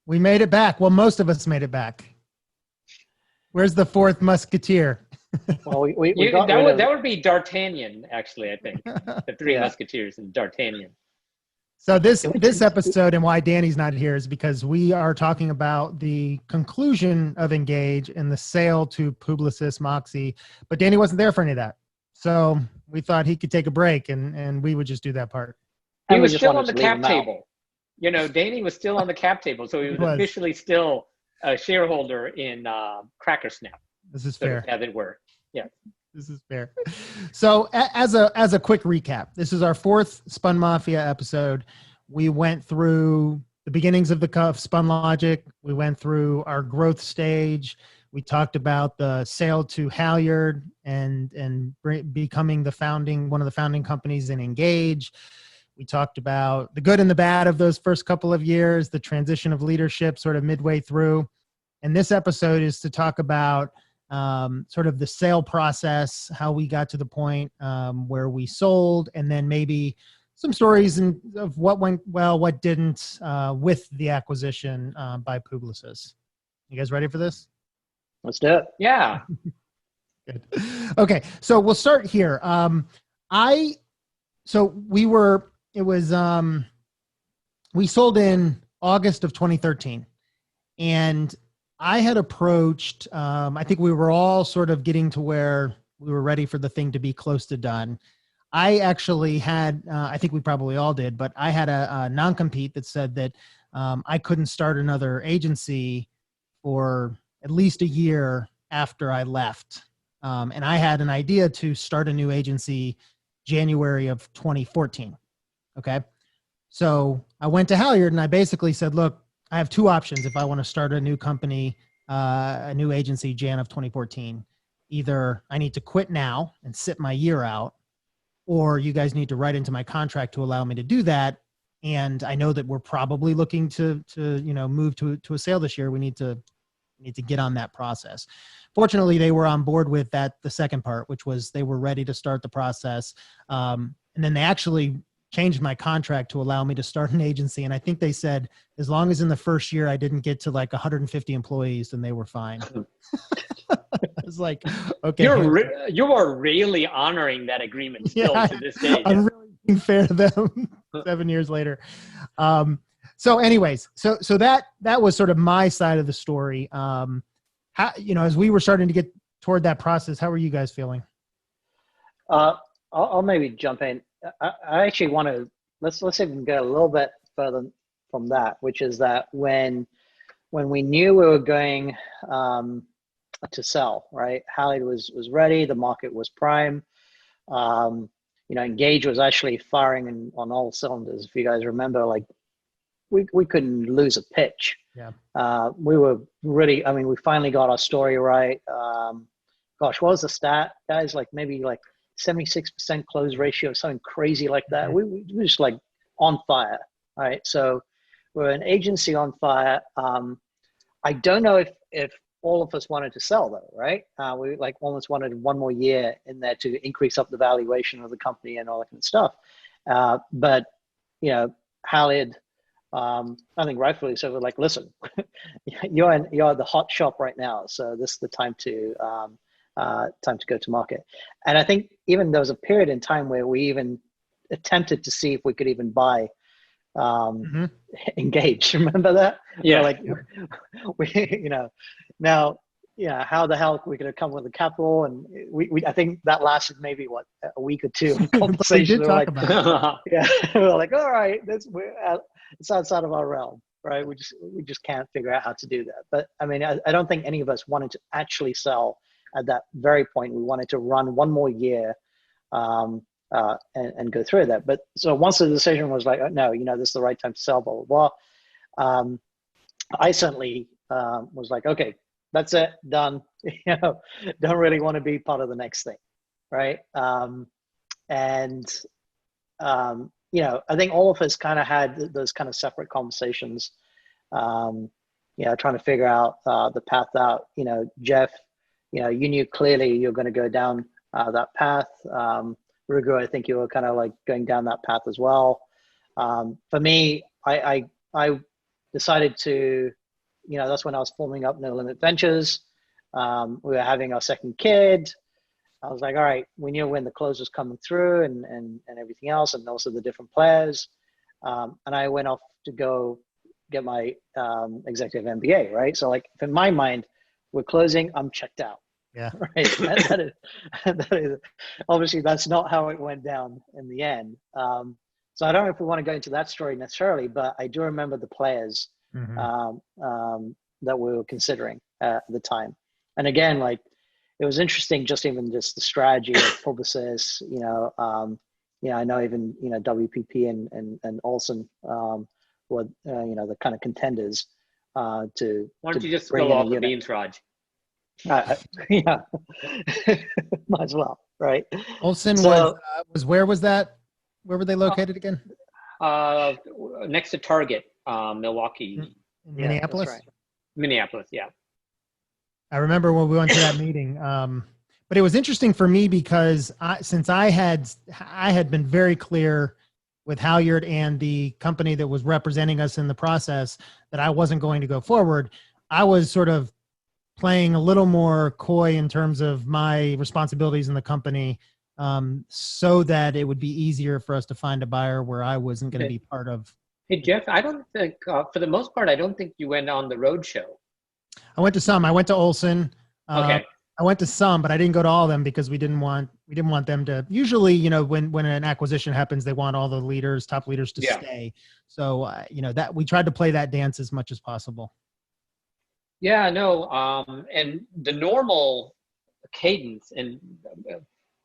We made it back. Well, most of us made it back. Where's the fourth musketeer? Well, we got that would be D'Artagnan, actually, I think. The Three Musketeers and D'Artagnan. So this episode and why Danny's not here is because we are talking about the conclusion of Engage and the sale to Publicis Moxie, but Danny wasn't there for any of that. So we thought he could take a break and we would just do that part. He was still on the cap table. You know, Danny was still on the cap table, so he was officially still a shareholder in Cracker Snap. This is fair. As it were. Yeah. This is fair. So as a quick recap, this is our fourth SpunMafia episode. We went through the beginnings of Spunlogic. We went through our growth stage. We talked about the sale to Halyard and becoming one of the founding companies in Engage. We talked about the good and the bad of those first couple of years, the transition of leadership sort of midway through. And this episode is to talk about sort of the sale process, how we got to the point where we sold, and then maybe some stories of what went well, what didn't with the acquisition by Publicis. You guys ready for this? Let's do it. Yeah. Good. Okay, so we'll start here. We sold in August of 2013, and I had approached, I think we were all sort of getting to where we were ready for the thing to be close to done. I actually had, I think we probably all did, but I had a non-compete that said that I couldn't start another agency for at least a year after I left. And I had an idea to start a new agency January of 2014. Okay. So I went to Halyard and I basically said, look, I have two options if I want to start a new company, a new agency, Jan of 2014. Either I need to quit now and sit my year out, or you guys need to write into my contract to allow me to do that. And I know that we're probably looking to move to a sale this year. We need to get on that process. Fortunately, they were on board with that, the second part, which was they were ready to start the process. And then they actually changed my contract to allow me to start an agency. And I think they said, as long as in the first year I didn't get to like 150 employees, then they were fine. I was like, okay. You are really honoring that agreement still to this day. I'm really being fair to them 7 years later. So anyways, so that was sort of my side of the story. How, as we were starting to get toward that process, how were you guys feeling? I'll maybe jump in. I actually want to, let's even go a little bit further from that, which is that when we knew we were going to sell, right? Halyard was ready. The market was prime. Engage was actually firing on all cylinders. If you guys remember, like we couldn't lose a pitch. Yeah. We were really, we finally got our story right. Gosh, what was the stat, guys? Like maybe like 76% close ratio, something crazy like that. We were just like on fire. All right. So we're an agency on fire. I don't know if all of us wanted to sell though, right? We like almost wanted one more year in there to increase up the valuation of the company and all that kind of stuff. But Halyard, I think rightfully so, we're like, listen, you're the hot shop right now. So this is the time to go to market. And I think even there was a period in time where we even attempted to see if we could even buy Engage. Remember that? Yeah. Now, how the hell we could have come with the capital? And I think that lasted maybe a week or two of conversation. We did talk about it. We're like, all right, it's outside of our realm, right? We just can't figure out how to do that. But I don't think any of us wanted to actually sell at that very point. We wanted to run one more year and go through that. But so once the decision was like, oh, no, this is the right time to sell, blah, blah, blah. I certainly was like, okay, that's it, done. Don't really want to be part of the next thing, right? I think all of us kind of had those kind of separate conversations, trying to figure out the path out. Jeff, you knew clearly you're going to go down that path. Raghu, I think you were kind of like going down that path as well. For me, I decided to, that's when I was forming up No Limit Ventures. We were having our second kid. I was like, all right, we knew when the close was coming through and everything else, and also the different players. And I went off to go get my executive MBA, right? So like, in my mind, we're closing, I'm checked out. Yeah. Right. that is, obviously, that's not how it went down in the end. So I don't know if we want to go into that story necessarily, but I do remember the players that we were considering at the time. And again, like, it was interesting, just the strategy of Publicis, I know even, WPP and Olsen were, the kind of contenders to. Why don't you just spill off the beans, Raj? Yeah, might as well, right? Olsen was where was that? Where were they located again? Next to Target, Milwaukee. In Minneapolis? Right. Minneapolis, yeah. I remember when we went to that meeting. But it was interesting for me because since I had been very clear with Halyard and the company that was representing us in the process that I wasn't going to go forward, I was sort of playing a little more coy in terms of my responsibilities in the company, so that it would be easier for us to find a buyer where I wasn't going to be part of. Hey, Jeff, I don't think, for the most part, I don't think you went on the road show. I went to some. I went to Olsen. Okay. I went to some, but I didn't go to all of them because we didn't want them to. Usually, when an acquisition happens, they want all the top leaders to stay. So, that we tried to play that dance as much as possible. Yeah, no, and the normal cadence, and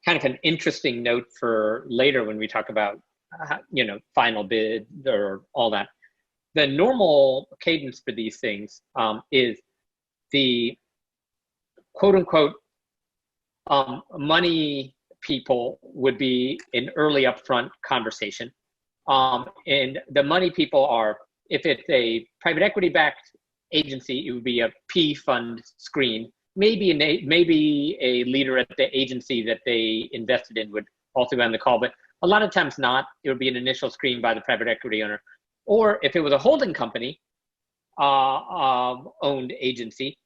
kind of an interesting note for later when we talk about, final bid or all that. The normal cadence for these things is the quote unquote money people would be an early upfront conversation. And the money people are, if it's a private equity backed agency, it would be a P fund screen. Maybe a leader at the agency that they invested in would also be on the call, but a lot of times not. It would be an initial screen by the private equity owner. Or if it was a holding company owned agency,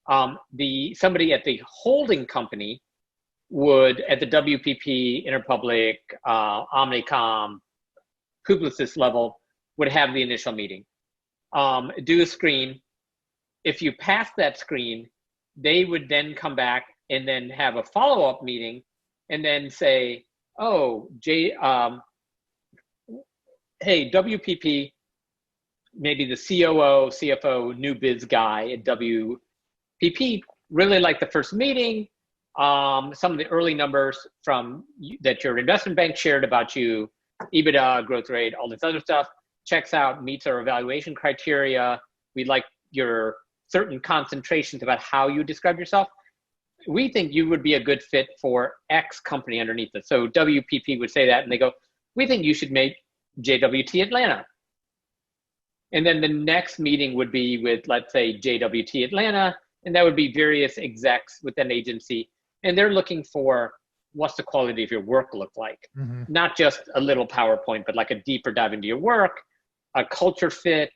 somebody at the holding company would, at the WPP, Interpublic, Omnicom, Publicis level, would have the initial meeting, do a screen. If you pass that screen, they would then come back and then have a follow-up meeting and then say, oh, hey, WPP, maybe the COO, CFO, new biz guy at WPP really liked the first meeting. Some of the early numbers that your investment bank shared about you, EBITDA, growth rate, all this other stuff, checks out, meets our evaluation criteria. We like your certain concentrations about how you describe yourself. We think you would be a good fit for X company underneath it. So WPP would say that, and they go, we think you should make JWT Atlanta. And then the next meeting would be with, let's say, JWT Atlanta, and that would be various execs with an agency. And they're looking for, what's the quality of your work look like? Mm-hmm. Not just a little PowerPoint, but like a deeper dive into your work, a culture fit,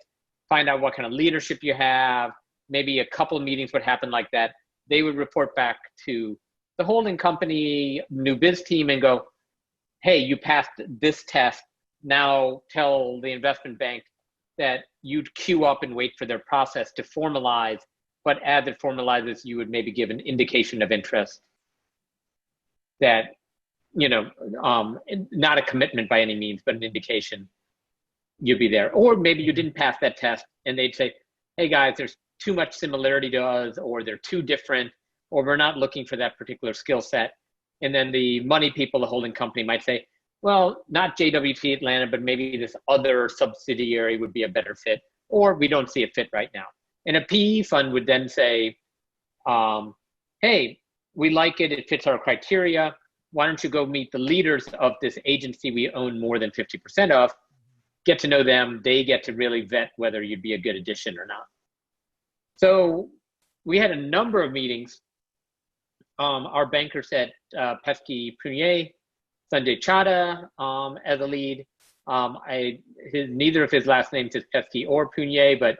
find out what kind of leadership you have. Maybe a couple of meetings would happen like that. They would report back to the holding company, new biz team, and go, hey, you passed this test. Now tell the investment bank that you'd queue up and wait for their process to formalize. But as it formalizes, you would maybe give an indication of interest that, not a commitment by any means, but an indication you'd be there. Or maybe you didn't pass that test and they'd say, hey guys, there's too much similarity to us, or they're too different, or we're not looking for that particular skill set. And then the money people, the holding company, might say, well, not JWT Atlanta, but maybe this other subsidiary would be a better fit, or we don't see a fit right now. And a PE fund would then say, hey, we like it, it fits our criteria. Why don't you go meet the leaders of this agency we own more than 50% of, get to know them, they get to really vet whether you'd be a good addition or not. So we had a number of meetings. Our banker said Pesky Prunier, Sanjay Chadha as a lead. Neither of his last names is Pesky or Punier, but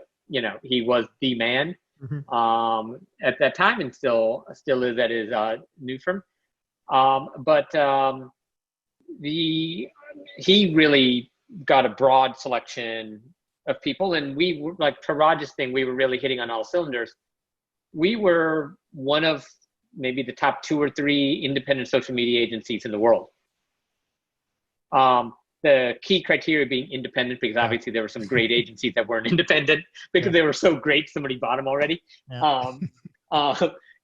he was the man at that time, and still is at his new firm. He really got a broad selection of people, and we were like for Raj's thing, we were really hitting on all cylinders. We were one of maybe the top 2 or 3 independent social media agencies in the world. The key criteria being independent, because obviously there were some great agencies that weren't independent because they were so great somebody bought them already. Yeah.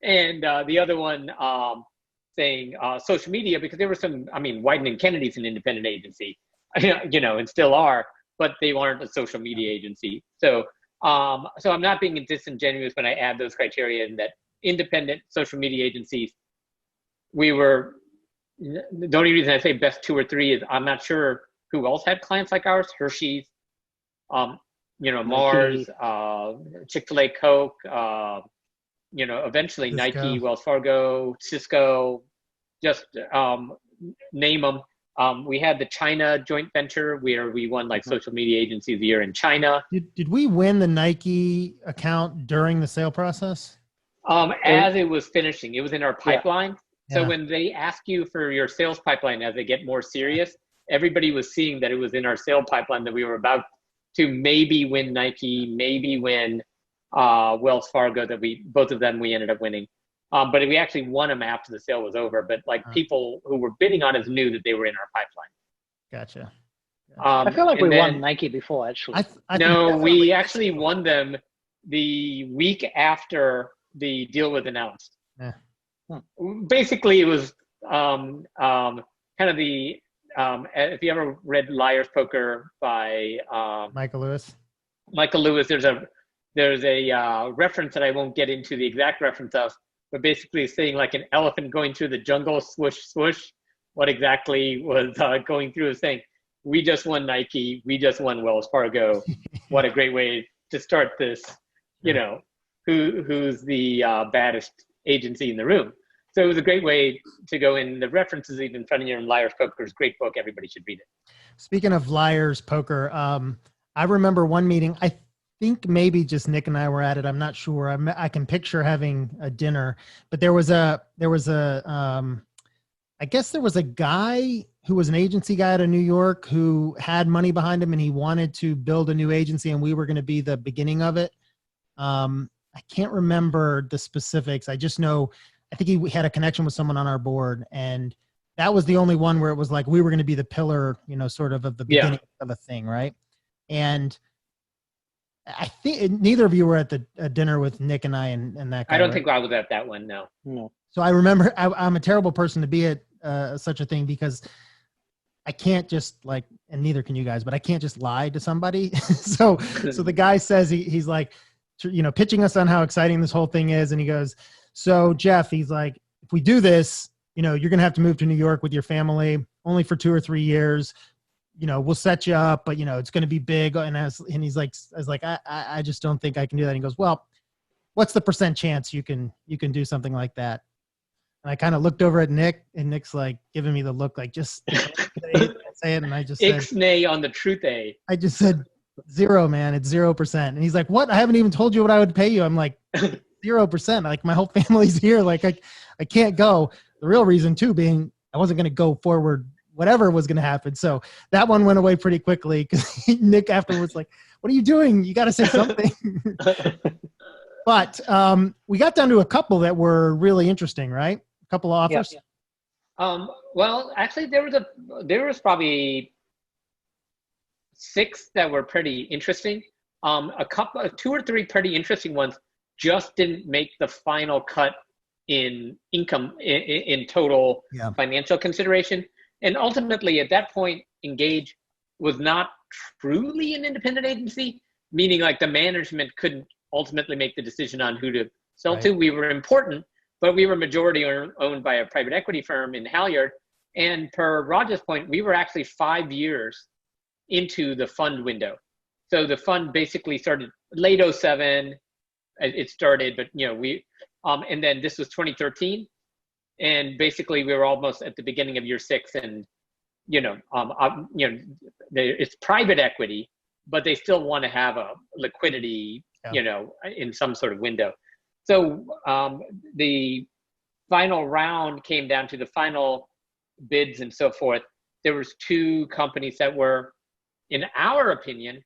And the other one saying social media, because there were some, Wyden and Kennedy's an independent agency, and still are, but they weren't a social media agency. So I'm not being disingenuous when I add those criteria in that independent social media agencies, we were, the only reason I say best 2 or 3 is I'm not sure who else had clients like ours. Hershey's, Mars, Chick-fil-A, Coke, eventually Cisco. Nike, Wells Fargo, Cisco, just name them. We had the China joint venture where we won like social media agency of the year in China. Did we win the Nike account during the sale process? As it was finishing, it was in our pipeline. Yeah. So when they ask you for your sales pipeline, as they get more serious, everybody was seeing that it was in our sale pipeline that we were about to maybe win Nike, maybe win Wells Fargo, that both of them we ended up winning. But we actually won them after the sale was over. But people who were bidding on us knew that they were in our pipeline. Gotcha. I feel like we won Nike before, actually. No, we actually won them the week after the deal was announced. Yeah. Basically, it was kind of the if you ever read Liar's Poker by Michael Lewis. Michael Lewis, there's a reference that I won't get into the exact reference of, but basically saying like an elephant going through the jungle, swoosh, swoosh. What exactly was going through is saying, we just won Nike, we just won Wells Fargo. What a great way to start this, who's the baddest agency in the room. So it was a great way to go in. The references even front of you in Liar's Poker is a great book. Everybody should read it. Speaking of Liar's Poker, I remember one meeting, I think maybe just Nick and I were at it. I'm not sure. I can picture having a dinner, but there was a I guess there was a guy who was an agency guy out of New York who had money behind him and he wanted to build a new agency and we were going to be the beginning of it. I can't remember the specifics. I just know, I think he had a connection with someone on our board, and that was the only one where it was like, we were going to be the pillar, sort of the beginning of a thing. Right. And I think neither of you were at the dinner with Nick and I and that guy. I don't think I was at that one. No. So I remember I'm a terrible person to be at such a thing because I can't just and neither can you guys, but I can't just lie to somebody. so the guy says he's like, pitching us on how exciting this whole thing is. And he goes, so Jeff, he's like, if we do this, you're going to have to move to New York with your family only for 2 or 3 years. We'll set you up, but it's going to be big. And he's like, I was like, I just don't think I can do that. And he goes, well, what's the % chance you can do something like that? And I kind of looked over at Nick, and Nick's like giving me the look, like just say it. And I just said, Ixnay on the truth. I just said 0, man. It's 0%. And he's like, what? I haven't even told you what I would pay you. I'm like, 0%. Like my whole family's here. Like I can't go. The real reason too being I wasn't going to go forward, whatever was going to happen. So that one went away pretty quickly because Nick afterwards was like, what are you doing? You got to say something. But we got down to a couple that were really interesting, right? A couple of offers. Yeah. Well, actually there was probably 6 that were pretty interesting. A couple, 2 or 3 pretty interesting ones just didn't make the final cut in income in total financial consideration. And ultimately at that point, Engauge was not truly an independent agency, meaning like the management couldn't ultimately make the decision on who to sell to. We were important, but we were majority owned by a private equity firm in Halyard. And per Raj's point, we were actually 5 years into the fund window. So the fund basically started late 2007. It started, but we, and then this was 2013. And basically we were almost at the beginning of year 6. And, it's private equity, but they still want to have a liquidity, in some sort of window. So the final round came down to the final bids and so forth. There was two companies that were, in our opinion,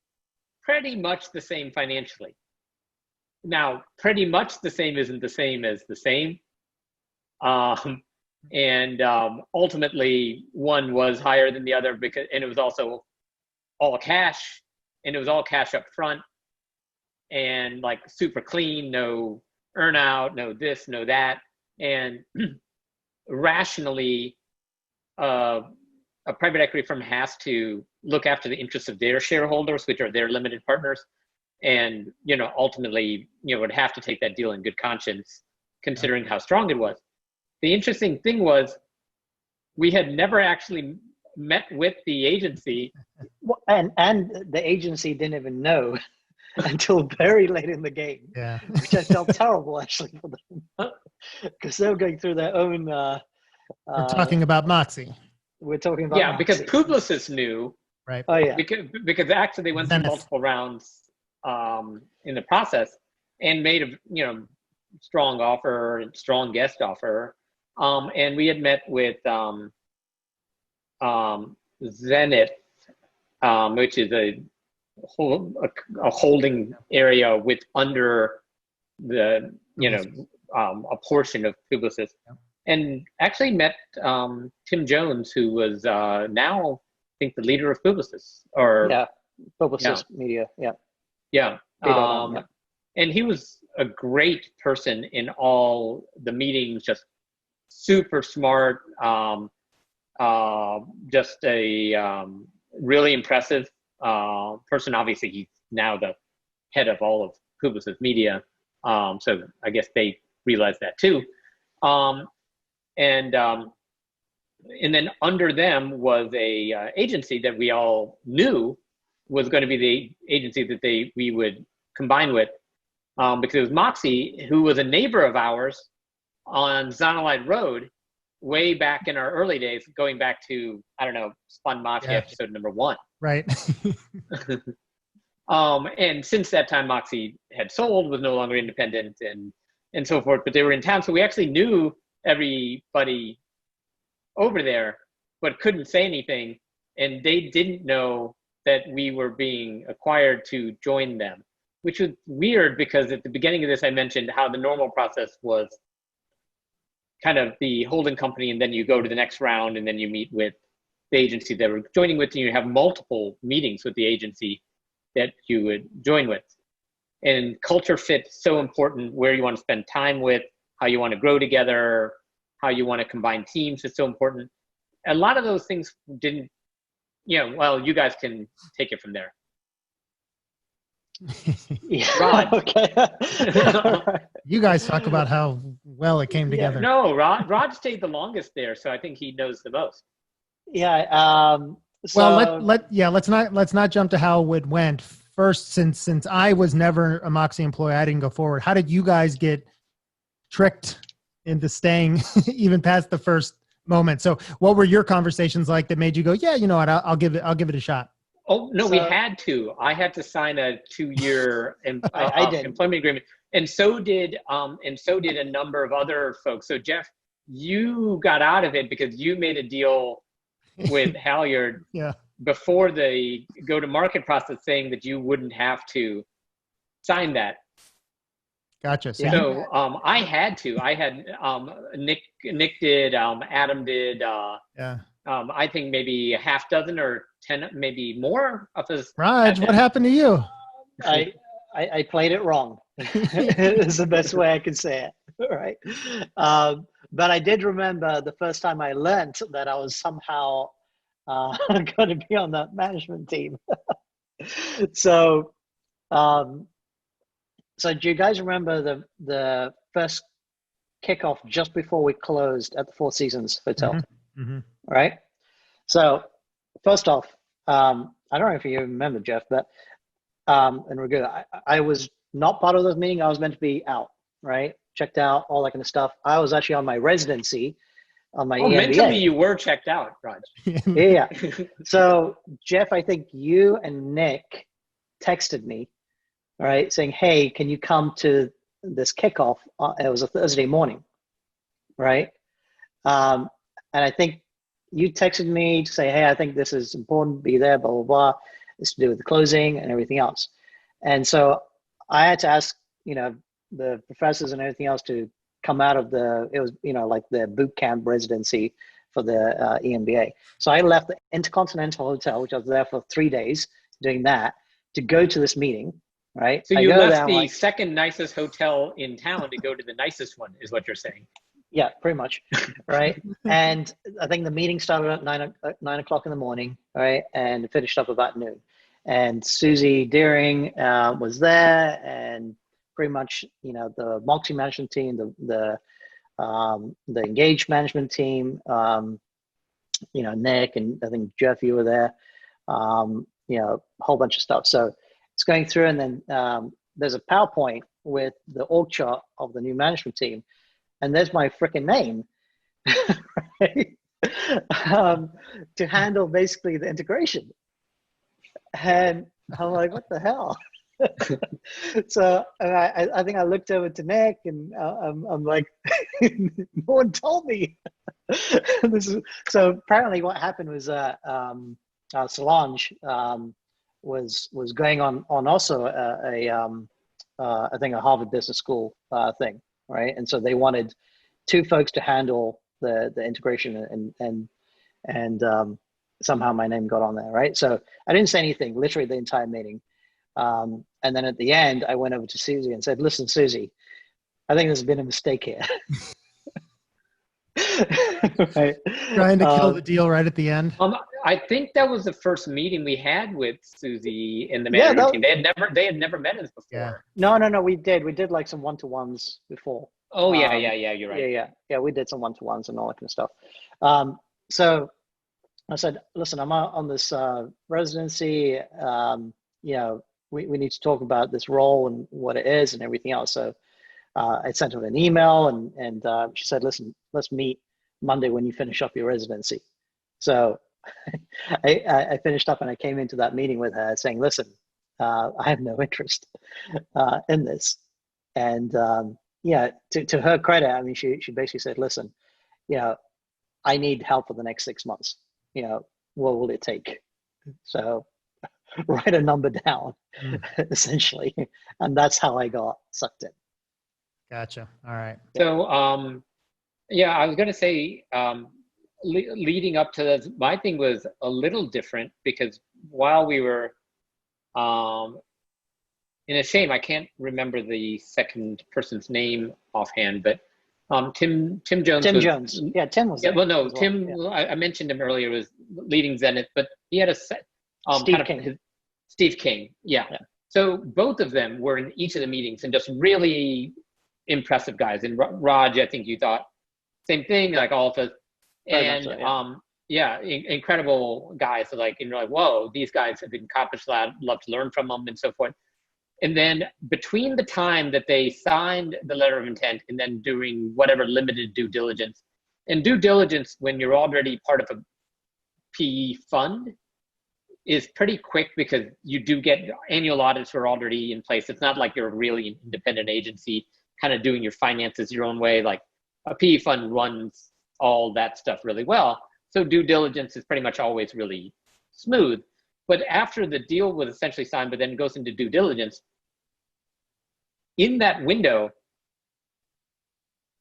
pretty much the same financially. Now, pretty much the same isn't the same as the same. Ultimately, one was higher than the other and it was also all cash, and it was all cash up front, and like super clean, no earnout, no this, no that, and rationally, a private equity firm has to look after the interests of their shareholders, which are their limited partners, and ultimately, would have to take that deal in good conscience, considering how strong it was. The interesting thing was, we had never actually met with the agency. And the agency didn't even know until very late in the game, which I felt terrible actually for them, because they were going through their own. We're talking about Moxie. We're talking about Moxie. Because Publicis knew, right? Oh yeah, because actually they went through multiple rounds in the process and made a strong offer, strong guest offer. And we had met with Zenith, which is a holding area with under the a portion of Publicis, and actually met Tim Jones, who was now I think the leader of Publicis, Publicis Media, and he was a great person in all the meetings, just super smart, just a really impressive person. Obviously, he's now the head of all of Publicis Media, so I guess they realized that too. And then under them was a agency that we all knew was going to be the agency that we would combine with, because it was Moxie, who was a neighbor of ours on Zonalite Road, way back in our early days, going back to, I don't know, SpunMafia episode number 1. Right. And since that time, Moxie had sold, was no longer independent, and so forth, but they were in town. So we actually knew everybody over there, but couldn't say anything. And they didn't know that we were being acquired to join them, which was weird, because at the beginning of this, I mentioned how the normal process was kind of the holding company, and then you go to the next round, and then you meet with the agency that we're joining with, and you have multiple meetings with the agency that you would join with. And culture fit is so important, where you want to spend time with, how you want to grow together, how you want to combine teams is so important. A lot of those things didn't, you guys can take it from there. Rod. Okay. You guys talk about how well it came together. No, Rod stayed the longest there, so I think he knows the most. Yeah. Well, let's not jump to how it went first. Since I was never a Moxie employee, I didn't go forward. How did you guys get tricked into staying even past the first moment? So, what were your conversations like that made you go, yeah, you know what, I'll give it a shot? Oh no, we had to. I had to sign a 2-year employment agreement, and so did a number of other folks. So Jeff, you got out of it because you made a deal with Halyard before the go-to-market process, saying that you wouldn't have to sign that. Gotcha. So I had to. I had Nick did, Adam did. I think maybe a half dozen or 10, maybe more of his. Raj, what happened to you? I played it wrong. Is the best way I can say it. Right. But I did remember the first time I learned that I was somehow going to be on the management team. So do you guys remember the first kickoff just before we closed at the Four Seasons Hotel? Mm-hmm. Right. So first off, I don't know if you remember, Jeff, but and Raghu, I was not part of this meeting. I was meant to be out, right? Checked out, all that kind of stuff. I was actually on my residency on my Oh, EMBA. mentally you were checked out, Raj. Yeah. So Jeff, I think you and Nick texted me, all right, saying, hey, can you come to this kickoff? It was a Thursday morning, right? And I think you texted me to say, hey, I think this is important, be there, blah, blah, blah. It's to do with the closing and everything else. And so I had to ask, the professors and everything else to come out of it was, like the boot camp residency for the EMBA. So I left the Intercontinental Hotel, which I was there for 3 days doing that, to go to this meeting, right? So you left the second nicest hotel in town to go to the nicest one, is what you're saying. Yeah, pretty much, right? And I think the meeting started at 9 o'clock in the morning, right? And finished up about noon. And Susie Deering was there, and pretty much, the Moxie management team, the Engage management team, Nick, and I think Jeff, you were there, a whole bunch of stuff. So it's going through, and then there's a PowerPoint with the org chart of the new management team. And there's my freaking name, right? To handle basically the integration. And I'm like, what the hell? So I think I looked over to Nick, and I'm like, no one told me. So apparently what happened was Solange was going on also I think a Harvard Business School thing. Right, and so they wanted 2 folks to handle the integration, and somehow my name got on there, right? So I didn't say anything, literally the entire meeting, and then at the end, I went over to Susie and said, "Listen, Susie, I think there's been a mistake here." Right? Trying to kill the deal right at the end. I think that was the first meeting we had with Susie and the management team. They had never met us before. Yeah. No, we did like some one-to-ones before. Oh yeah, you're right. Yeah, we did some one-to-ones and all that kind of stuff. So I said, listen, I'm on this residency. We need to talk about this role and what it is and everything else. So I sent her an email, and she said, listen, let's meet Monday when you finish up your residency. So I finished up, and I came into that meeting with her saying, listen, I have no interest in this. And to her credit, I mean, she basically said, listen, I need help for the next 6 months. What will it take? So write a number down, essentially. And that's how I got sucked in. Gotcha. All right. So, I was going to say, leading up to this, my thing was a little different, because while we were, in a shame, I can't remember the second person's name offhand, but Tim Jones. Tim Jones. Yeah, Tim was. Yeah, well, no, Tim. Yeah. I mentioned him earlier. Was leading Zenith, but he had a set. Steve King. Yeah. So both of them were in each of the meetings, and just really impressive guys. And Raj, I think you thought same thing, like all of us. And so, incredible guys. So like, whoa, these guys have been accomplished. Love to learn from them and so forth. And then between the time that they signed the letter of intent and then doing whatever limited due diligence, and due diligence when you're already part of a PE fund is pretty quick, because you do get annual audits are already in place. It's not like you're really an independent agency kind of doing your finances your own way. Like a PE fund runs all that stuff really well. So due diligence is pretty much always really smooth. But after the deal was essentially signed, but then goes into due diligence, in that window,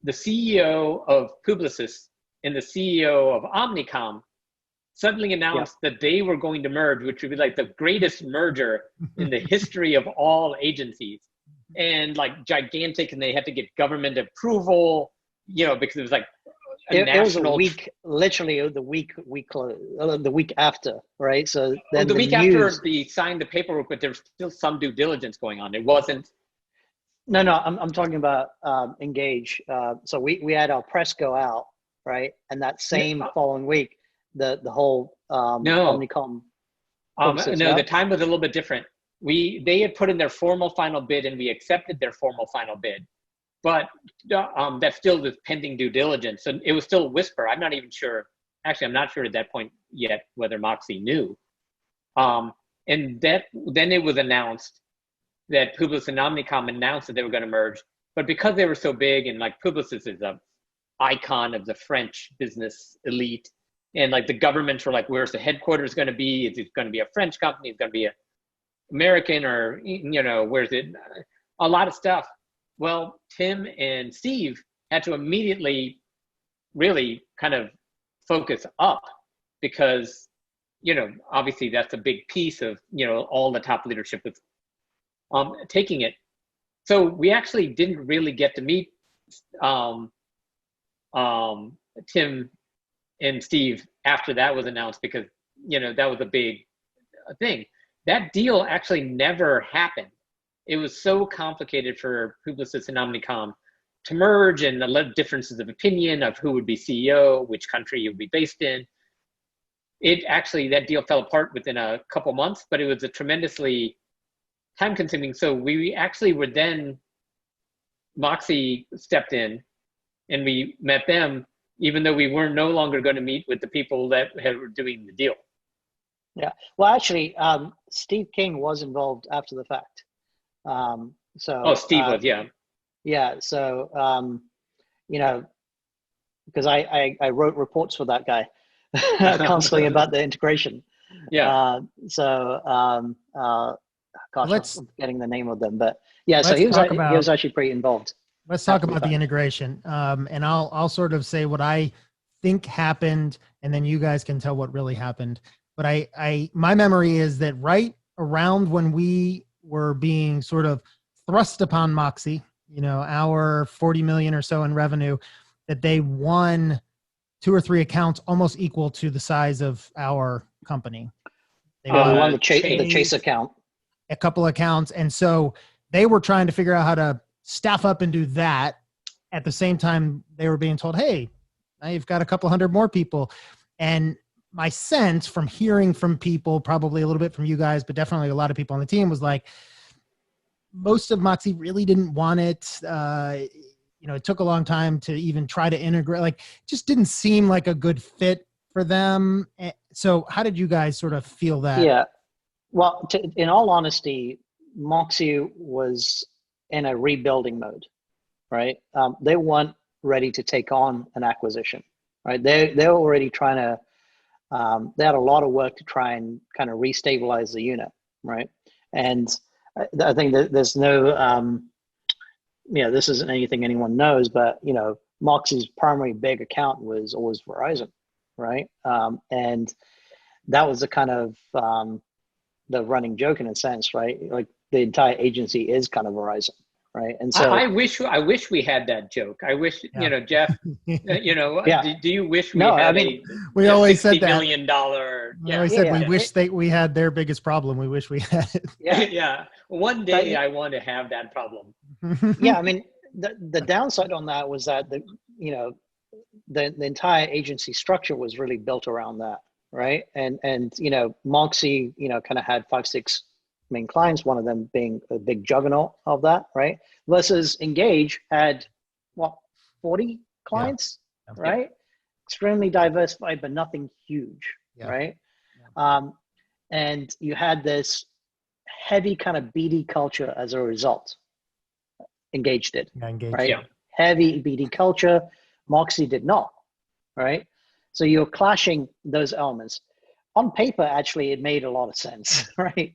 the CEO of Publicis and the CEO of Omnicom suddenly announced that they were going to merge, which would be like the greatest merger in the history of all agencies, and like gigantic, and they had to get government approval, because it was like it was a week, literally the week after, right? So then the week after they signed the paperwork, but there was still some due diligence going on. It wasn't. No, I'm talking about Engage. So we had our press go out, right? And that same following week, the whole Omnicom. The time was a little bit different. They had put in their formal final bid, and we accepted their formal final bid. but that still was pending due diligence. So it was still a whisper. I'm not even sure. Actually, I'm not sure at that point yet whether Moxie knew. And then it was announced that Publicis and Omnicom announced that they were going to merge. But because they were so big, and like Publicis is a icon of the French business elite, and like the governments were like, where's the headquarters going to be? Is it going to be a French company? Is it going to be a American, or, you know, where's it? A lot of stuff. Well, Tim and Steve had to immediately really kind of focus up, because, you know, obviously that's a big piece of, you know, all the top leadership was taking it. So we actually didn't really get to meet Tim and Steve after that was announced, because, you know, that was a big thing. That deal actually never happened. It was so complicated for Publicis and Omnicom to merge, and a lot of differences of opinion of who would be CEO, which country you would be based in. It actually, that deal fell apart within a couple months, but it was a tremendously time consuming. So we actually were then, Moxie stepped in and we met them, even though we were no longer going to meet with the people that were doing the deal. Yeah. Well, actually, Steve King was involved after the fact. Steve was, yeah. Yeah. So, you know, because I wrote reports for that guy constantly about the integration. Yeah. Gosh, I'm forgetting the name of them, but yeah. So he was actually pretty involved. Let's talk about the integration, and I'll sort of say what I think happened, and then you guys can tell what really happened. But my memory is that right around when we were being sort of thrust upon Moxie, you know, our 40 million or so in revenue, that they won 2 or 3 accounts almost equal to the size of our company. They won the Chase account. A couple accounts. And so they were trying to figure out how to staff up and do that. At the same time, they were being told, hey, now you've got a couple hundred more people. And my sense from hearing from people, probably a little bit from you guys, but definitely a lot of people on the team, was like, most of Moxie really didn't want it. You know, it took a long time to even try to integrate, like, just didn't seem like a good fit for them. So how did you guys sort of feel that? Yeah. Well, in all honesty, Moxie was in a rebuilding mode, right? They weren't ready to take on an acquisition, right? They're already trying to, they had a lot of work to try and kind of restabilize the unit, right? And I think that there's no, this isn't anything anyone knows, but, you know, Moxie's primary big account was always Verizon, right? And that was the kind of the running joke in a sense, right? Like the entire agency is kind of Verizon, right? And so I wish we had that joke. I wish, you know, Jeff, you know, do you wish we had we always said that. $60 million? We always said we wish we had their biggest problem. We wish we had it. Yeah. One day I want to have that problem. Yeah. I mean, the downside on that was that the entire agency structure was really built around that. Right. And, you know, Moxie, you know, kind of had 5-6 main clients, one of them being a big juggernaut of that. Right. Versus Engauge had 40 clients, right? Extremely diversified, but nothing huge. Right. And you had this heavy kind of BD culture as a result. Engauge did. Right. Yeah. Heavy BD culture. Moxie did not. Right. So you're clashing those elements. On paper, actually, it made a lot of sense, right?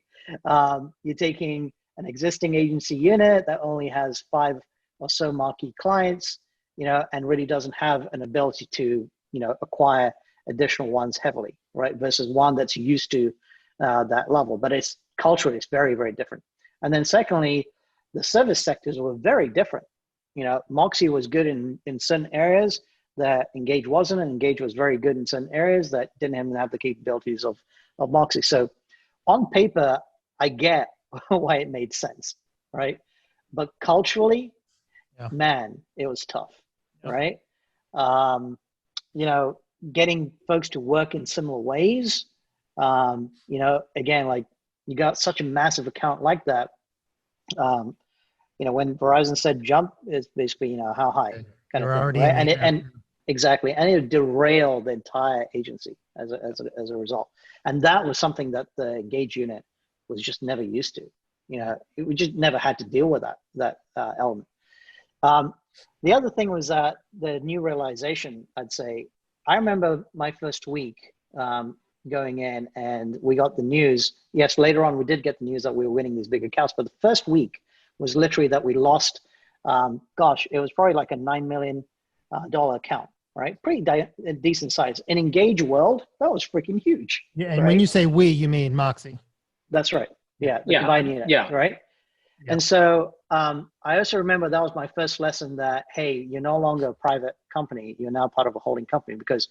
You're taking an existing agency unit that only has 5 or so marquee clients, you know, and really doesn't have an ability to, you know, acquire additional ones heavily, right? Versus one that's used to that level. But it's culturally, it's very, very different. And then secondly, the service sectors were very different. You know, Moxie was good in certain areas that Engauge wasn't, and Engauge was very good in certain areas that didn't even have the capabilities of Moxie. So on paper, I get why it made sense, right? But culturally, man, it was tough, right? You know, getting folks to work in similar ways, you know, again, like you got such a massive account like that, when Verizon said jump, it's basically, how high kind You're of thing, already right? in And the it, and exactly, and it derailed the entire agency as a result. And that was something that the Engage unit was just never used to. We just never had to deal with that element. The other thing was that the new realization, I'd say, I remember my first week going in, and we got the news. Yes, later on we did get the news that we were winning these big accounts, but the first week was literally that we lost, it was probably like a $9 million account, right? Pretty decent size. In Engage world, that was freaking huge. Yeah, and right? when you say we, you mean Moxie. That's right. Yeah, the Yeah. combined unit, Yeah. right? Yeah. And so I also remember that was my first lesson that, hey, you're no longer a private company. You're now part of a holding company, because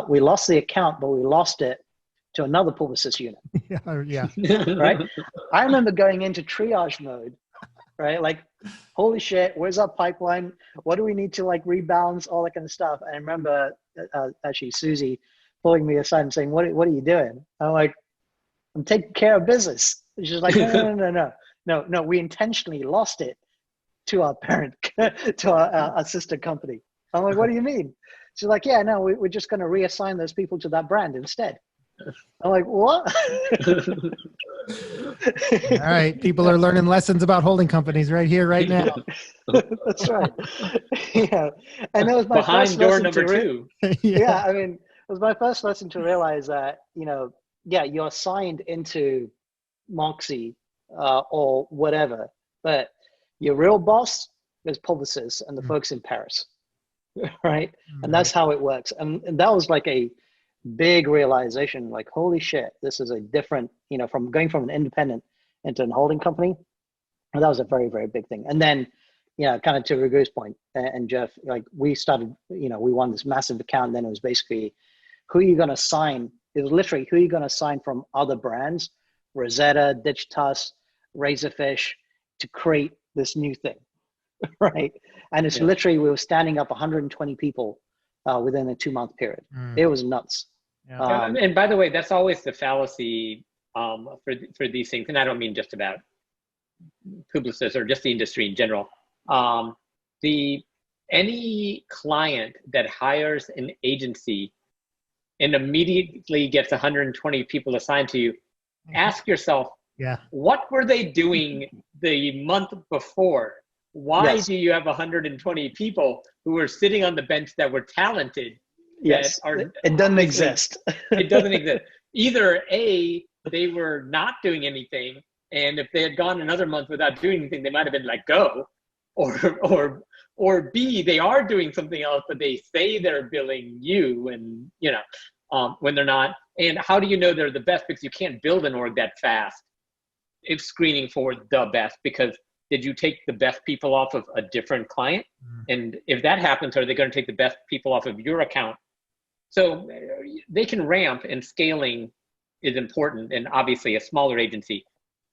we lost the account, but we lost it to another Publicis unit. Yeah. Right? I remember going into triage mode, right? Like, holy shit, where's our pipeline? What do we need to like rebalance, all that kind of stuff? And I remember actually Susie pulling me aside and saying, what are you doing? I'm like, I'm taking care of business. And she's like, no, we intentionally lost it to our parent, to our sister company. I'm like, what do you mean? She's like, yeah, no, we're just going to reassign those people to that brand instead. I'm like, what? All right. People are learning lessons about holding companies right here, right now. That's right. Yeah. And that was my Behind first door lesson number two. Yeah. I mean, it was my first lesson to realize that, you're signed into Moxie or whatever, but your real boss is Publicis and the folks in Paris, right? And that's how it works. And that was like a big realization, like, holy shit, this is a different, from going from an independent into a holding company. And that was a very, very big thing. And then, kind of to Raghu's point, and Jeff, like we started, we won this massive account. And then it was basically, who are you going to sign? It was literally, who are you going to sign from other brands, Rosetta, Digitas, Razorfish, to create this new thing, right? And it's literally, we were standing up 120 people within a 2-month period. It was nuts. Yeah. And by the way, that's always the fallacy for these things. And I don't mean just about Publicis or just the industry in general. Any client that hires an agency and immediately gets 120 people assigned to you, ask yourself, what were they doing the month before? Why do you have 120 people who are sitting on the bench that were talented? Yes, it doesn't exist. It doesn't exist. Either A, they were not doing anything, and if they had gone another month without doing anything, they might have been let go, or B, they are doing something else, but they say they're billing you, and when they're not. And how do you know they're the best? Because you can't build an org that fast if screening for the best, because did you take the best people off of a different client? And if that happens, are they going to take the best people off of your account? So they can ramp, and scaling is important. And obviously a smaller agency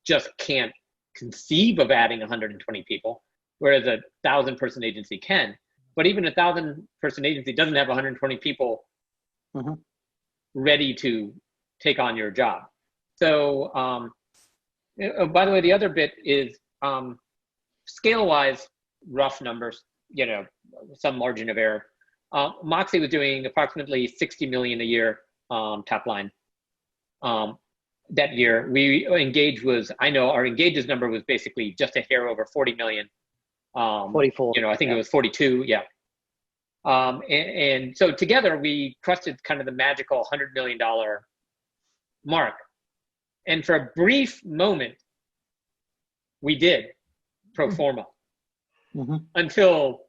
just can't conceive of adding 120 people, whereas a 1,000-person agency can. But even a 1,000-person agency doesn't have 120 people ready to take on your job. So, by the way, the other bit is scale-wise, rough numbers, some margin of error. Moxie was doing approximately 60 million a year top line. That year, our Engage's number was basically just a hair over 40 million. 44. I think it was 42. Yeah. And so together we crested kind of the magical $100 million mark. And for a brief moment, we did pro forma until,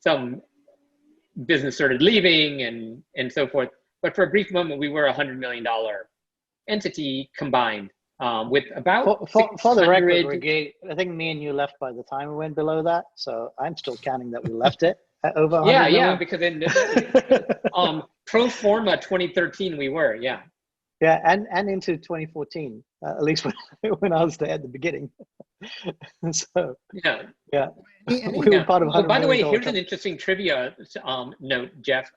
some business started leaving and so forth. But for a brief moment, we were a $100 million entity combined with about for the record, Raghu, I think me and you left by the time we went below that. So I'm still counting that we left it at over 100 million. Yeah, because in pro forma 2013 we were, yeah. Yeah, and into 2014, at least when I was there at the beginning. So yeah. We were part of. Oh, by the way, here's an interesting trivia note, Jeff.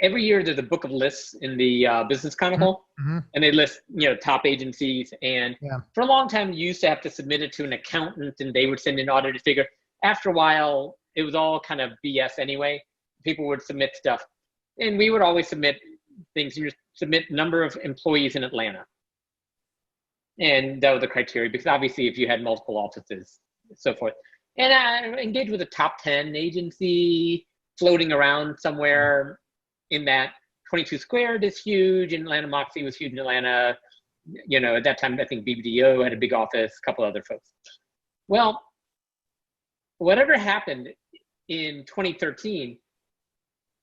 every year there's a book of lists in the Business Chronicle, and they list, top agencies. And for a long time, you used to have to submit it to an accountant, and they would send an audited figure. After a while, it was all kind of BS anyway. People would submit stuff, and we would always submit things. You submit number of employees in Atlanta, and that was the criteria, because obviously if you had multiple offices, so forth. And I engaged with a top 10 agency floating around somewhere in that. 22 Squared is huge in Atlanta. Moxie was huge in Atlanta. At that time, I think BBDO had a big office, a couple other folks. Well, whatever happened in 2013,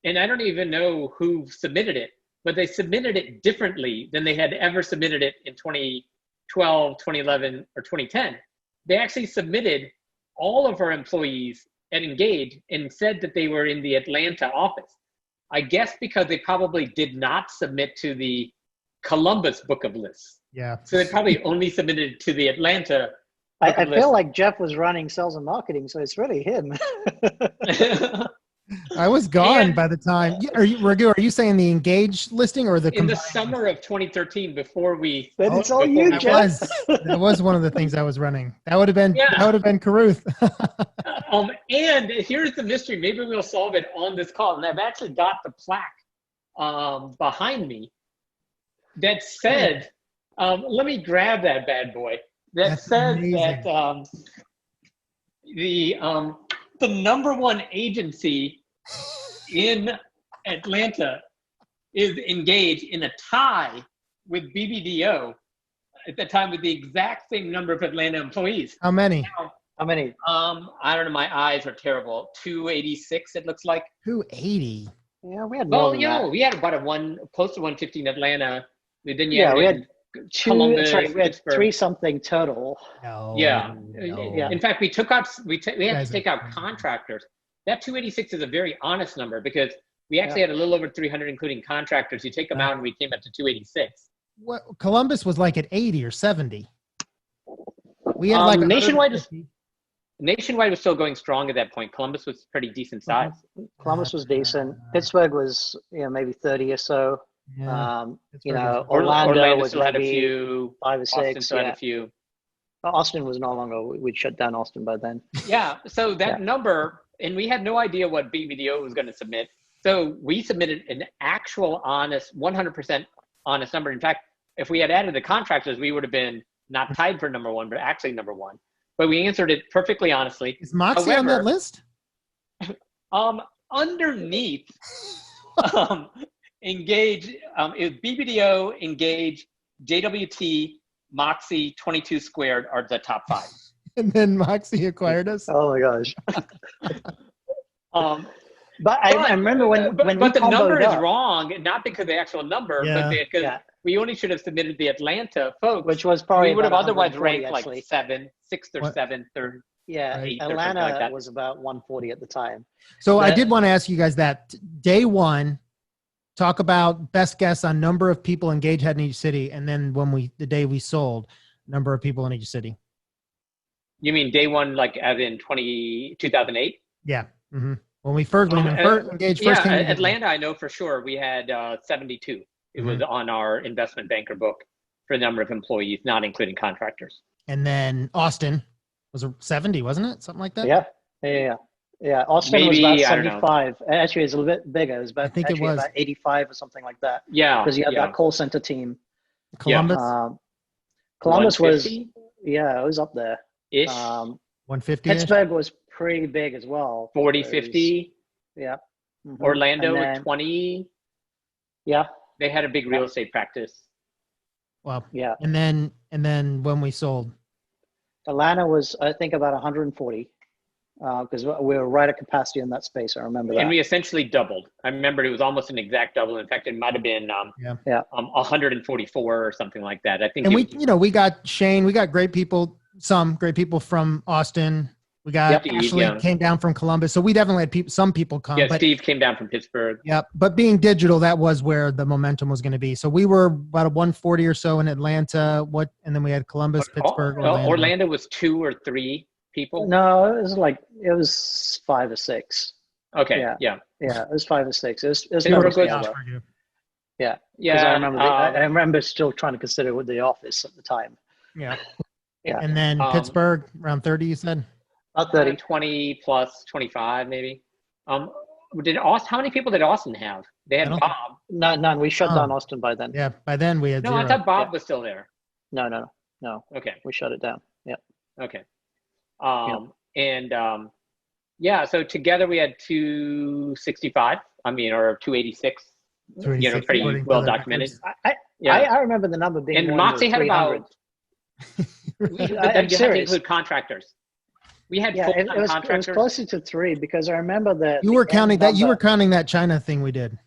and I don't even know who submitted it, but they submitted it differently than they had ever submitted it in 2012, 2011, or 2010. They actually submitted all of our employees at Engage and said that they were in the Atlanta office. I guess because they probably did not submit to the Columbus book of lists. Yeah. So they probably only submitted to the Atlanta. I feel like Jeff was running sales and marketing, so it's really him. I was gone by the time. Raghu, are you saying the Engage listing or the in the summer of 2013? Before we. Then it's all you, Jeff. That was one of the things I was running. That would have been. Yeah. That would have been Caruth. And here's the mystery. Maybe we'll solve it on this call. And I've actually got the plaque behind me that said, "Let me grab that bad boy." That says that the number one agency in Atlanta is Engage, in a tie with BBDO at the time, with the exact same number of Atlanta employees. How many? How many? I don't know. My eyes are terrible. 286, it looks like. 280. Yeah, we had more than that. We had about close to 150 in Atlanta. Then we had Columbus, we had 3 something total. No, yeah. no. In fact, we had to take out contractors. That 286 is a very honest number, because we actually had a little over 300, including contractors. You take them out, and we came up to 286. What, Columbus was like at 80 or 70. We had like Nationwide was still going strong at that point. Columbus was pretty decent size. Columbus was decent. Pittsburgh was maybe 30 or so. Yeah. Orlando was still had a maybe few. 5 or 6. Austin still had a few. Austin was no longer. We'd shut down Austin by then. Yeah. So that number, and we had no idea what BBDO was going to submit. So we submitted an actual honest, 100% honest number. In fact, if we had added the contractors, we would have been not tied for number one, but actually number one. But we answered it perfectly honestly. Is Moxie on that list? Underneath Engage, is BBDO, Engage, JWT, Moxie, 22 Squared are the top 5. And then Moxie acquired us. Oh my gosh. But I remember when the number is wrong, not because of the actual number, but because we only should have submitted the Atlanta folks, which was probably we would have otherwise ranked like 6th or 7th or yeah. Atlanta like was about 140 at the time. So I did want to ask you guys that day one. Talk about best guess on number of people Engage had in each city, and then the day we sold, number of people in each city. You mean day one, like as in 2008? Yeah. Mm-hmm. When Engage first came in Atlanta, I know for sure we had 72. It was on our investment banker book for the number of employees, not including contractors. And then Austin was 70, wasn't it? Something like that? Yeah. Austin was about 75. Actually, it's a little bit bigger. It was about, it was about 85 or something like that. Yeah. Because you had that call center team. Columbus? Columbus was, it was up there. Ish. 150. Pittsburgh was pretty big as well. 40, 50. Yeah. Mm-hmm. Orlando, 20. Yeah. They had a big real estate practice. Wow. Yeah. And then when we sold, Atlanta was, I think, about 140 because we were right at capacity in that space. I remember that. And we essentially doubled. I remember it was almost an exact double. In fact, it might have been 144 or something like that. I think. And we got Shane. We got some great people from Austin. We got Ashley came down from Columbus. So we definitely had some people come. Yeah, Steve came down from Pittsburgh. Yeah, but being digital, that was where the momentum was going to be. So we were about a 140 or so in Atlanta. And then we had Columbus, Pittsburgh, Orlando. Orlando was 2 or 3 people. No, it was 5 or 6. Okay. Yeah. Yeah. Yeah, it was 5 or 6. It was They were never good. scaled up. For you. Yeah, Yeah. because I remember still trying to consider with the office at the time. Yeah. Yeah, And then Pittsburgh around 30, you said? about 30. 20 plus 25 maybe. Did Austin? How many people did Austin have? They I had don't- Bob. None. We shut Oh. down Austin by then. Yeah. By then we had No, 0. I thought Bob was still there. No. Okay. We shut it down. Yeah. Okay. And yeah, so together we had 265. I mean, or 286. You know, 286 pretty according to well the documented. records. I remember the number being And more in the Moxie had 300. about. But then I'm you had to serious. include contractors. We had Yeah, full-time it was contractors. closer to 3 because I remember that You were counting that. You were counting that China thing we did.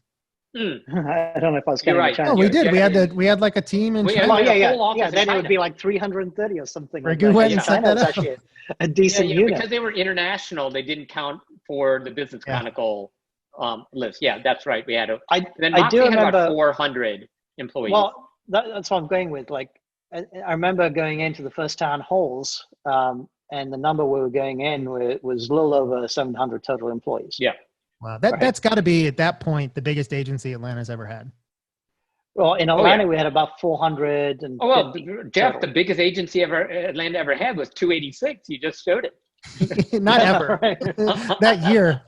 Mm. I don't know if I was You're counting right. China. Oh, we Yeah, did. yeah, We had like a team in We China. had- Well, yeah. a whole office in Then it would China. be like 330 or something. Raghu like went that. and set China that was up. actually a decent unit. because they were international, they didn't count for the Business Yeah. Chronicle list. Yeah, that's right. We had then I Moxie do had remember. about 400 employees. Well, that's what I'm going with. Like, I remember going into the first town halls, and the number we were going in was a little over 700 total employees. Yeah. Wow. Right. That's got to be at that point the biggest agency Atlanta's ever had. Well, in Atlanta, we had about 400. Oh, well, Jeff, the biggest agency Atlanta ever had was 286. You just showed it. Not ever. That year.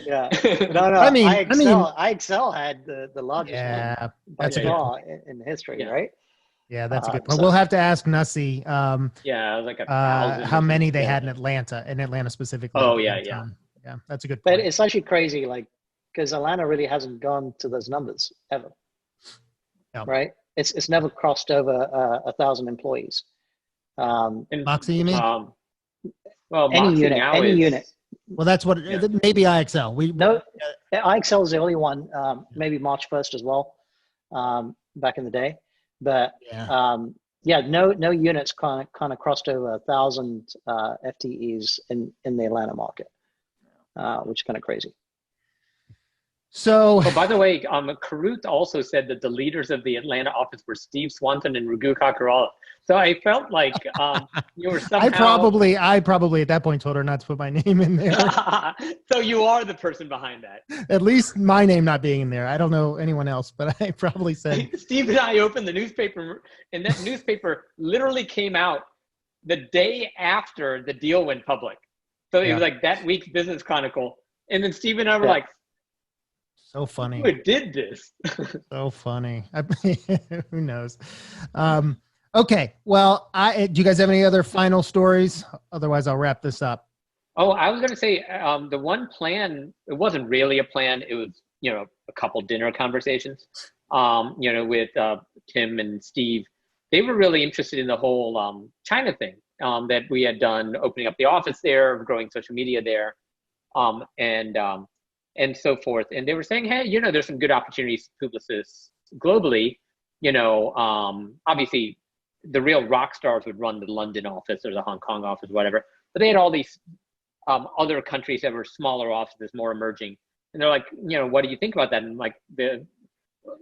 Yeah. No. I mean, IXL had the largest Yeah, one by that's a good far in history, Yeah. right? Yeah, that's a good point. So- We'll have to ask Nussie Yeah, it was like 1,000. how many they had in Atlanta specifically. Oh, at yeah, that yeah. time. Yeah, that's a good But point. it's actually crazy, like, because Atlanta really hasn't gone to those numbers ever. No. Right? It's never crossed over 1,000 employees. And, Moxie, you mean? well, Any Moxie unit, now any is, unit. Well, that's what maybe IXL. No, IXL is the only one. Maybe March 1st as well, back in the day. But Yeah. no units kind of crossed over 1,000 FTEs in the Atlanta market, which is kind of crazy. So, Oh, by the way, Karut also said that the leaders of the Atlanta office were Steve Swanson and Raghu Kakarala. So I felt like you were somehow. I probably at that point told her not to put my name in there. So you are the person behind that. At least my name not being in there. I don't know anyone else, but I probably said. Steve and I opened the newspaper, and that newspaper literally came out the day after the deal went public. So it was like that week's Business Chronicle. And then Steve and I were like, So funny. who did this? So funny. Who knows? Okay. Well, do you guys have any other final stories? Otherwise, I'll wrap this up. Oh, I was going to say the one plan, it wasn't really a plan. It was, a couple dinner conversations, with Tim and Steve. They were really interested in the whole China thing that we had done, opening up the office there, growing social media there, and so forth. And they were saying, hey, there's some good opportunities for Publicis globally. Obviously, the real rock stars would run the London office or the Hong Kong office, whatever. But they had all these other countries that were smaller offices, more emerging. And they're like, what do you think about that? And like Dolly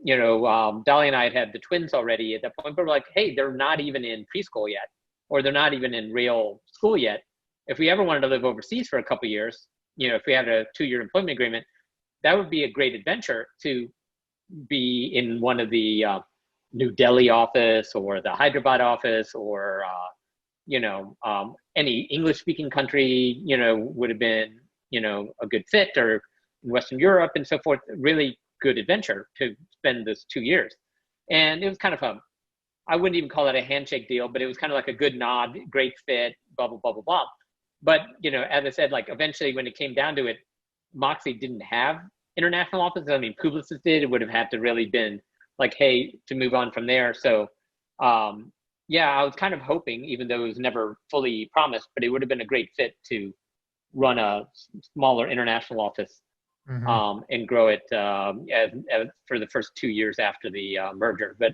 and I had the twins already at that point, but we're like, hey, they're not even in preschool yet, or they're not even in real school yet. If we ever wanted to live overseas for a couple of years, if we had a 2-year employment agreement, that would be a great adventure to be in one of the New Delhi office or the Hyderabad office or, any English-speaking country, would have been, a good fit, or in Western Europe and so forth. Really good adventure to spend this 2 years. And it was kind of I wouldn't even call it a handshake deal, but it was kind of like a good nod, great fit, blah, blah, blah, blah, blah. But, as I said, like eventually when it came down to it, Moxie didn't have international offices. I mean, Publicis did. It would have had to really been like, hey, to move on from there. So, I was kind of hoping, even though it was never fully promised, but it would have been a great fit to run a smaller international office and grow it as for the first 2 years after the merger, but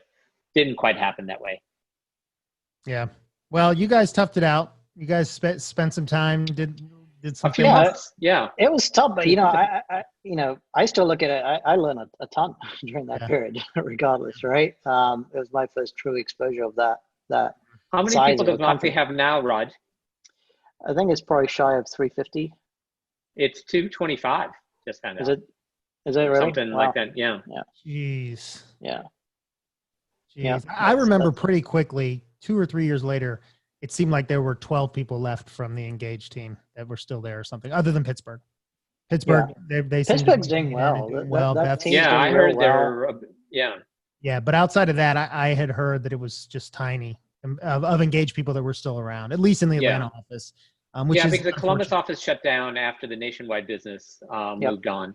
didn't quite happen that way. Yeah. Well, you guys toughed it out. You guys spent some time, did some A few things. months, yeah. It was tough, but I still look at it. I learned a ton during that period, regardless, right? It was my first true exposure of that. How many size people of a does Moxie company. have now, Raj? I think it's probably shy of 350. It's 225. just kind Is of it really? something Wow. like that. Yeah. Jeez. Yeah. Jeez. Yeah, I remember that's- pretty quickly, 2 or 3 years later, it seemed like there were 12 people left from the Engage team that were still there or something, other than Pittsburgh. Pittsburgh, they seem to Pittsburgh's be doing getting in and well. doing well. That Beth's- team's Yeah, doing I real heard well. they're, yeah. Yeah, but outside of that, I had heard that it was just tiny of Engage people that were still around, at least in the Atlanta office. Which Yeah, is because the Columbus unfortunate. office shut down after the nationwide business moved on.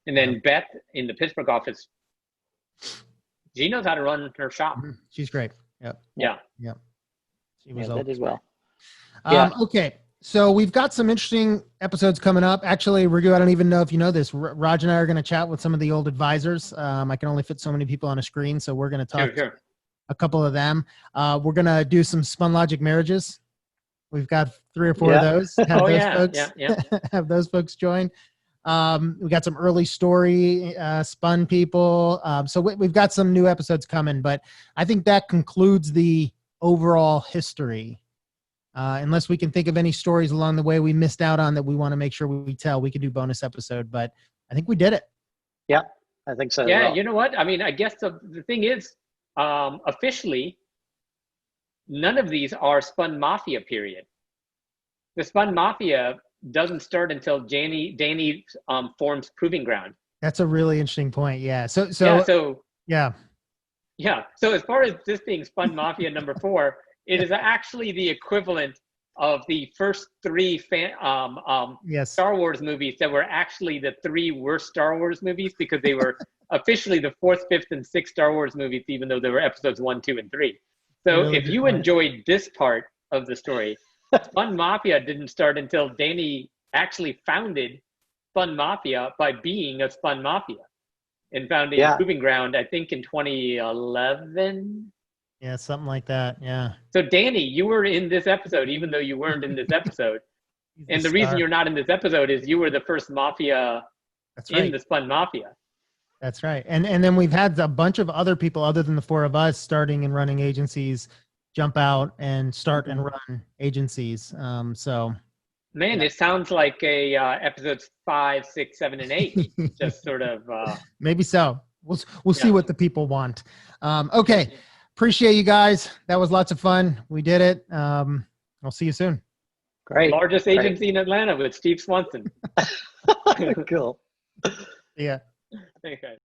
And then Beth in the Pittsburgh office, she knows how to run her shop. Mhm. She's great. Yep. Yeah. Yep. She was They always did well. Okay. So we've got some interesting episodes coming up. Actually, Raghu, I don't even know if you know this. Raj and I are going to chat with some of the old advisors. I can only fit so many people on a screen, so we're going to talk to a couple of them. We're going to do some Spunlogic marriages. We've got 3 or 4 of those. Have those folks join. We got some early story spun people. So we've got some new episodes coming, but I think that concludes the overall history. Unless we can think of any stories along the way we missed out on that we want to make sure we tell, we could do bonus episode, but I think we did it. Yeah, I think so. Yeah, you know what? I mean, I guess the thing is, officially, none of these are SpunMafia, period. The SpunMafia doesn't start until Danny forms Proving Ground. That's a really interesting point. Yeah. So yeah. So as far as this being SpunMafia number 4, it is actually the equivalent of the first 3 Star Wars movies that were actually the 3 worst Star Wars movies, because they were officially the 4th, 5th, and 6th Star Wars movies, even though there were episodes 1, 2, and 3. So really if you point. enjoyed this part of the story, SpunMafia didn't start until Danny actually founded SpunMafia by being a SpunMafia and founding Proving Ground, I think in 2011. Yeah, something like that. Yeah. So Danny, you were in this episode, even though you weren't in this episode. And the reason you're not in this episode is you were the first Mafia in the SpunMafia. That's right. And then we've had a bunch of other people other than the 4 of us starting and running agencies jump out and start and run agencies. So man, it sounds like a episodes 5, 6, 7, and 8. Just sort of maybe so. We'll see what the people want. Okay. Appreciate you guys. That was lots of fun. We did it. I'll see you soon. Great. Largest agency in Atlanta with Steve Swanson. Cool. Yeah. Okay.